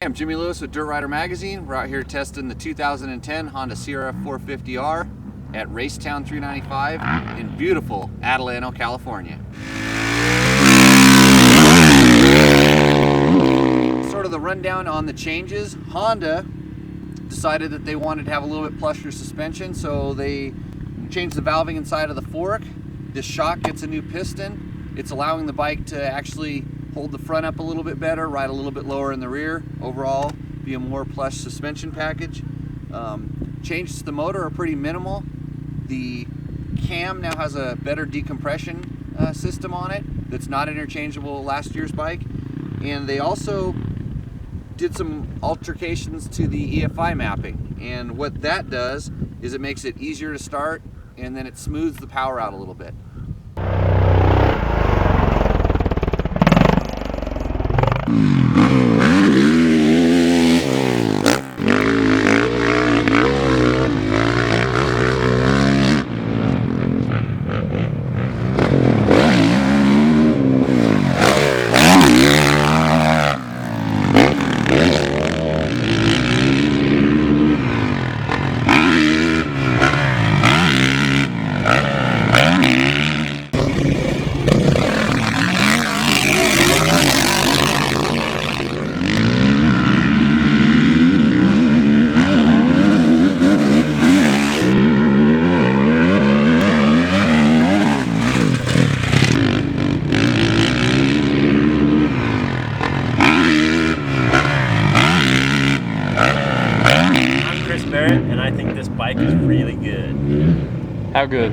I'm Jimmy Lewis with Dirt Rider Magazine. We're out here testing the 2010 Honda CRF450R at Racetown 395 in beautiful Adelanto, California. Sort of the rundown on the changes. Honda decided that they wanted to have a little bit plusher suspension, so they changed the valving inside of the fork. This shock gets a new piston. It's allowing the bike to actually hold the front up a little bit better, ride a little bit lower in the rear. Overall, be a more plush suspension package. Changes to the motor are pretty minimal. The cam now has a better decompression system on it that's not interchangeable with last year's bike. And they also did some alterations to the EFI mapping. And what that does is it makes it easier to start, and then it smooths the power out a little bit. And I think this bike is really good. How good?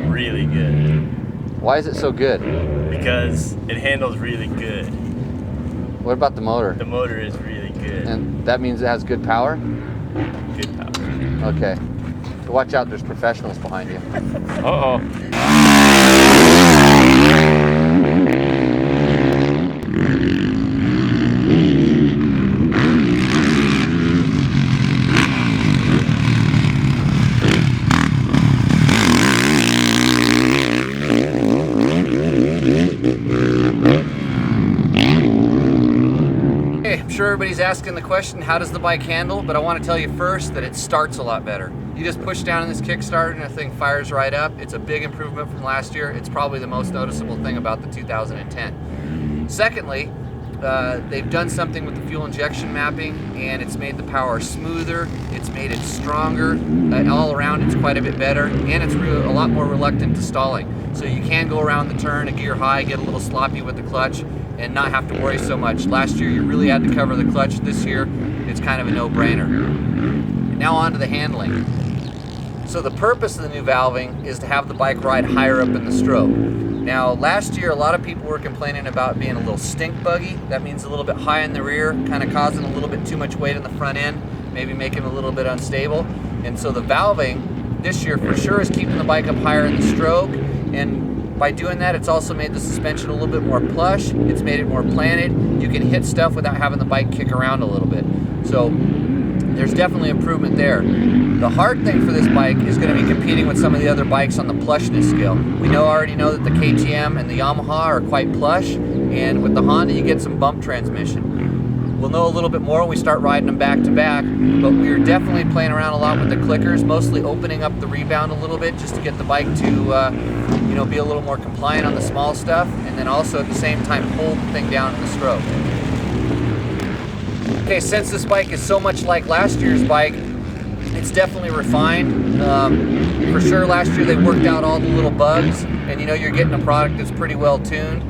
Really good. Why is it so good? Because it handles really good. What about the motor? The motor is really good. And that means it has good power? Good power. Okay. So watch out, there's professionals behind you. Uh-oh. I'm sure everybody's asking the question, how does the bike handle? But I want to tell you first that it starts a lot better. You just push down in this kickstart and the thing fires right up. It's a big improvement from last year. It's probably the most noticeable thing about the 2010. Secondly, they've done something with the fuel injection mapping, and it's made the power smoother, it's made it stronger, all around it's quite a bit better, and it's a lot more reluctant to stalling. So you can go around the turn a gear high, get a little sloppy with the clutch, and not have to worry so much. Last year you really had to cover the clutch. This year it's kind of a no-brainer. Now on to the handling. So the purpose of the new valving is to have the bike ride higher up in the stroke. Now last year a lot of people were complaining about being a little stink buggy. That means a little bit high in the rear, kind of causing a little bit too much weight in the front end, maybe making it a little bit unstable. And so the valving this year for sure is keeping the bike up higher in the stroke, and by doing that, it's also made the suspension a little bit more plush. It's made it more planted. You can hit stuff without having the bike kick around a little bit. So there's definitely improvement there. The hard thing for this bike is going to be competing with some of the other bikes on the plushness scale. We already know that the KTM and the Yamaha are quite plush, and with the Honda you get some bump transmission. We'll know a little bit more when we start riding them back to back, but we are definitely playing around a lot with the clickers, mostly opening up the rebound a little bit just to get the bike to be a little more compliant on the small stuff, and then also at the same time hold the thing down in the stroke. Okay, since this bike is so much like last year's bike, it's definitely refined. For sure last year they worked out all the little bugs, and you're getting a product that's pretty well tuned.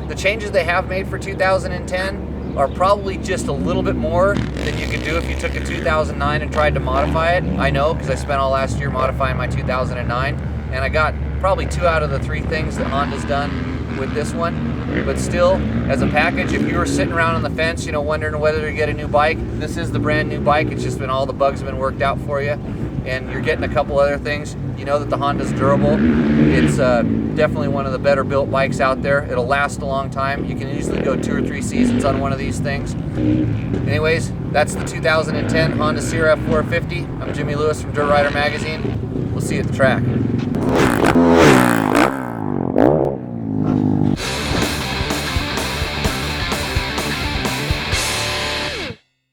The changes they have made for 2010 are probably just a little bit more than you could do if you took a 2009 and tried to modify it. I know, because I spent all last year modifying my 2009, and I got probably 2 out of the 3 things that Honda's done with this one. But still, as a package, if you were sitting around on the fence, wondering whether to get a new bike, this is the brand new bike. It's just been all the bugs have been worked out for you, and you're getting a couple other things. You know that the Honda's durable. It's definitely one of the better built bikes out there. It'll last a long time. You can easily go 2 or 3 seasons on one of these things. Anyways, that's the 2010 Honda CRF450. I'm Jimmy Lewis from Dirt Rider Magazine. We'll see you at the track.